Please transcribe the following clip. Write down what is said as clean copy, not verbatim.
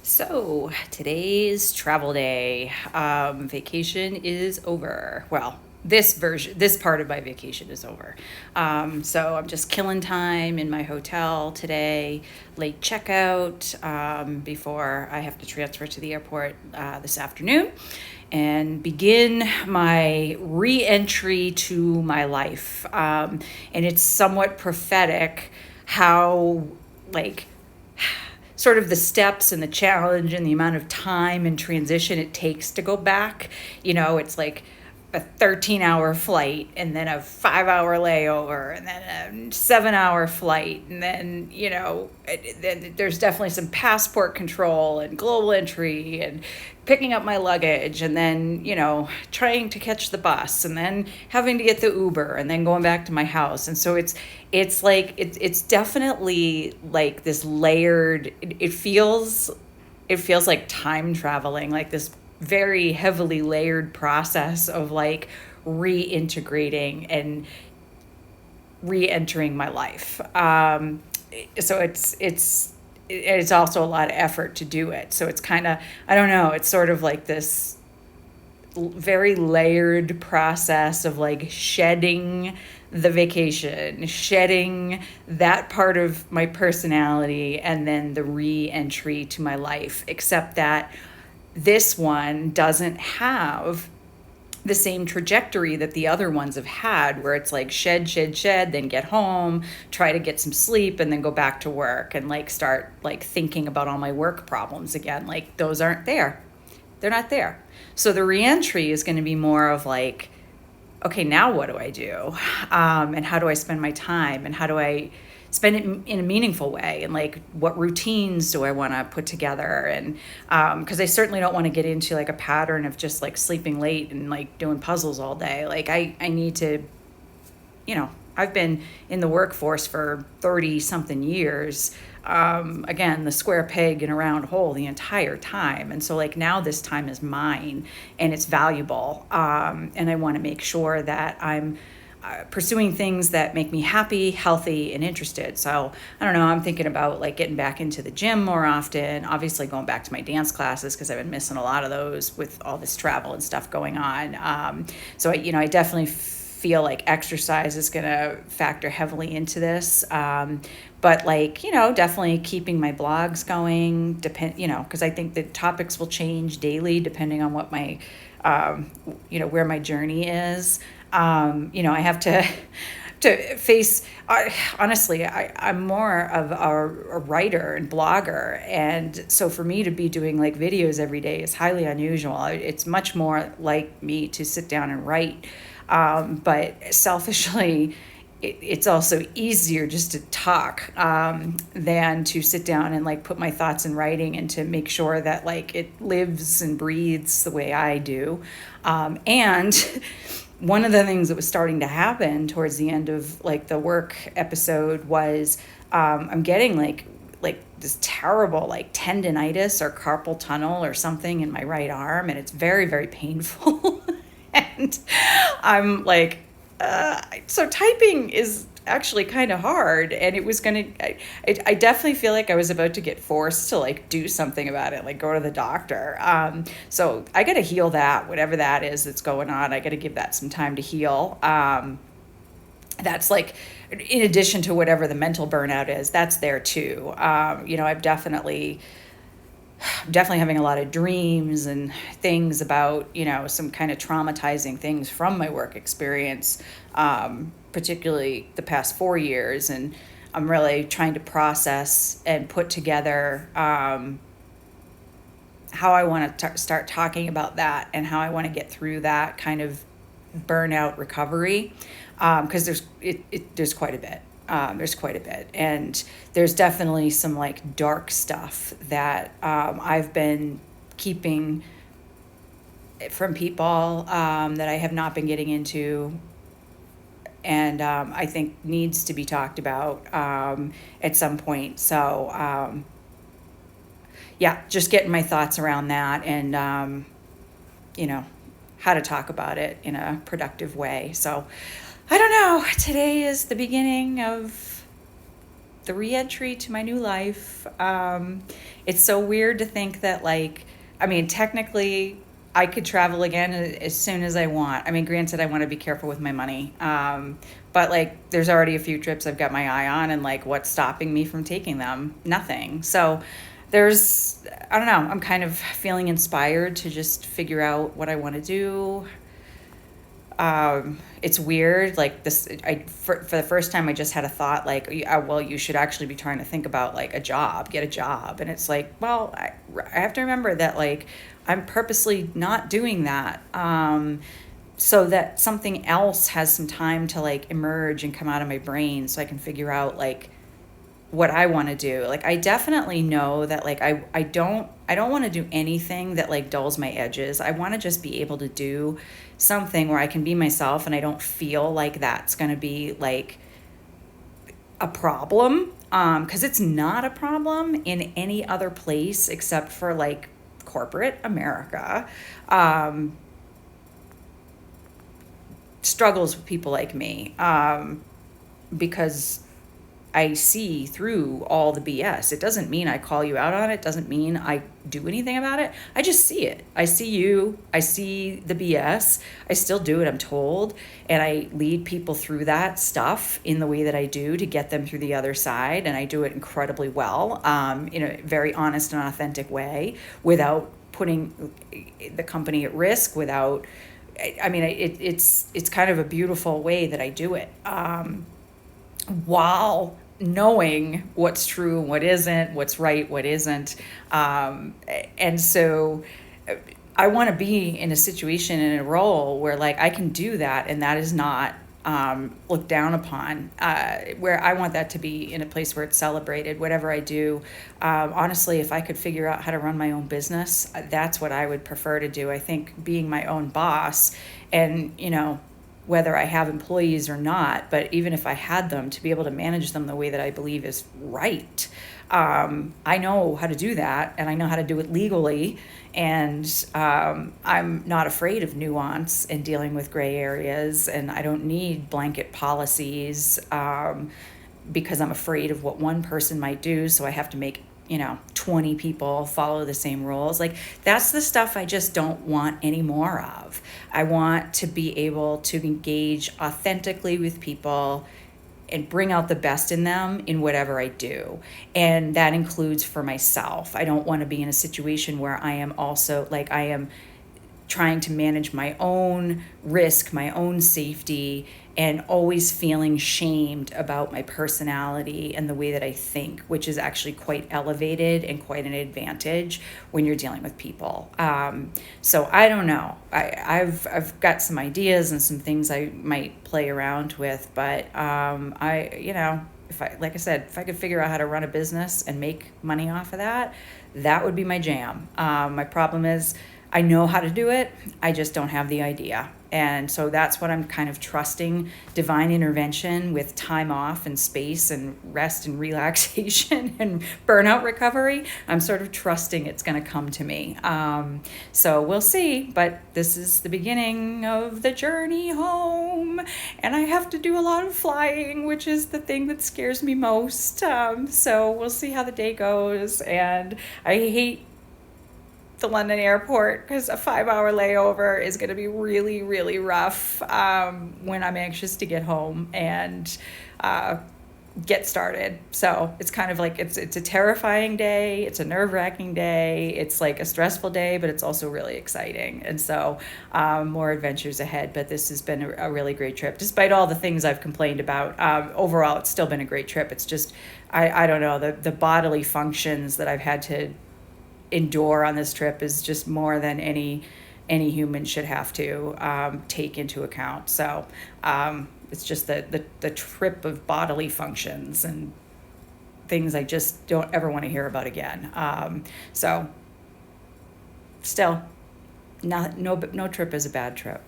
So today's travel day. Vacation is over. Well, this part of my vacation is over. So I'm just killing time in my hotel today, late checkout, before I have to transfer to the airport this afternoon and begin my re-entry to my life. And it's somewhat prophetic how, like, sort of the steps and the challenge and the amount of time and transition it takes to go back. It's like a 13-hour flight and then a 5-hour layover and then a 7-hour flight. And then, there's definitely some passport control and global entry and picking up my luggage and then, trying to catch the bus and then having to get the Uber and then going back to my house. And so it's definitely like this layered, it feels like time traveling, like this very heavily layered process of like reintegrating and re-entering my life. So it's also a lot of effort to do it. So it's kind of, I don't know, it's sort of like this very layered process of like shedding the vacation, shedding that part of my personality, and then the re-entry to my life, except that this one doesn't have the same trajectory that the other ones have had, where it's like shed, then get home, try to get some sleep, and then go back to work and like start like thinking about all my work problems again. Like those aren't there. They're not there. So the reentry is going to be more of like, okay, now what do I do? And how do I spend my time? And how do I spend it in a meaningful way? And like, what routines do I want to put together? And because I certainly don't want to get into like a pattern of just like sleeping late and like doing puzzles all day. Like I need to, I've been in the workforce for 30 something years. Again, the square peg in a round hole the entire time. And so like now this time is mine and it's valuable. And I want to make sure that I'm pursuing things that make me happy, healthy, and interested. So I don't know, I'm thinking about like getting back into the gym more often, obviously going back to my dance classes because I've been missing a lot of those with all this travel and stuff going on. So I definitely feel like exercise is going to factor heavily into this. But like, definitely keeping my blogs going, because I think the topics will change daily depending on what my, where my journey is. I have to face, honestly, I'm more of a writer and blogger. And so for me to be doing like videos every day is highly unusual. It's much more like me to sit down and write. But selfishly, it's also easier just to talk than to sit down and like put my thoughts in writing and to make sure that like it lives and breathes the way I do. And one of the things that was starting to happen towards the end of like the work episode was I'm getting like this terrible like tendonitis or carpal tunnel or something in my right arm, and it's very, very painful. And I'm like, so typing is actually kind of hard, and it was I definitely feel like I was about to get forced to like do something about it, like go to the doctor. So I got to heal that, whatever that is that's going on. I got to give that some time to heal. That's like, in addition to whatever the mental burnout is, that's there too. I'm definitely having a lot of dreams and things about, some kind of traumatizing things from my work experience, particularly the past 4 years. And I'm really trying to process and put together how I want to start talking about that and how I want to get through that kind of burnout recovery, because there's quite a bit. There's quite a bit, and there's definitely some like dark stuff that I've been keeping from people that I have not been getting into, and I think needs to be talked about at some point. So just getting my thoughts around that, and how to talk about it in a productive way. So I don't know. Today is the beginning of the re-entry to my new life. It's so weird to think that, like, I mean, technically, I could travel again as soon as I want. I mean, granted, I want to be careful with my money. But like, there's already a few trips I've got my eye on, and like, what's stopping me from taking them? Nothing. So I don't know, I'm kind of feeling inspired to just figure out what I want to do. It's weird, like this, for the first time, I just had a thought like, well, you should actually be trying to think about like a job, get a job. And it's like, well, I have to remember that like, I'm purposely not doing that. So that something else has some time to like emerge and come out of my brain so I can figure out like what I want to do. Like, I definitely know that like I don't want to do anything that like dulls my edges. I want to just be able to do something where I can be myself and I don't feel like that's going to be like a problem, because it's not a problem in any other place except for like corporate America. Struggles with people like me, because I see through all the BS. It doesn't mean I call you out on it. Doesn't mean I do anything about it. I just see it. I see you. I see the BS. I still do it, I'm told. And I lead people through that stuff in the way that I do to get them through the other side. And I do it incredibly well, in a very honest and authentic way, without putting the company at risk, without, I mean, it's kind of a beautiful way that I do it, while knowing what's true and what isn't, what's right, what isn't. And so I want to be in a situation, in a role where like I can do that, and that is not looked down upon, where I want that to be in a place where it's celebrated, whatever I do. Honestly, if I could figure out how to run my own business, that's what I would prefer to do. I think being my own boss, and, you know, whether I have employees or not, but even if I had them, to be able to manage them the way that I believe is right. I know how to do that, and I know how to do it legally, and I'm not afraid of nuance and dealing with gray areas, and I don't need blanket policies, because I'm afraid of what one person might do, so I have to make 20 people follow the same rules. Like, that's the stuff I just don't want any more of. I want to be able to engage authentically with people and bring out the best in them in whatever I do. And that includes for myself. I don't want to be in a situation where I am also like, I am trying to manage my own risk, my own safety, and always feeling shamed about my personality and the way that I think, which is actually quite elevated and quite an advantage when you're dealing with people. So I don't know. I've got some ideas and some things I might play around with, but if I, like I said, if I could figure out how to run a business and make money off of that, that would be my jam. My problem is, I know how to do it, I just don't have the idea. And so that's what I'm kind of trusting divine intervention with time off and space and rest and relaxation and burnout recovery. I'm sort of trusting it's going to come to me. So we'll see, but this is the beginning of the journey home, and I have to do a lot of flying, which is the thing that scares me most. So we'll see how the day goes, and I hate the London airport because a 5-hour layover is going to be really, really rough, when I'm anxious to get home and get started. So it's kind of like, it's a terrifying day. It's a nerve-wracking day. It's like a stressful day, but it's also really exciting. And so more adventures ahead. But this has been a really great trip. Despite all the things I've complained about, overall, it's still been a great trip. It's just, I don't know, the bodily functions that I've had to endure on this trip is just more than any human should have to take into account. So it's just the trip of bodily functions and things I just don't ever want to hear about again. So still, no trip is a bad trip.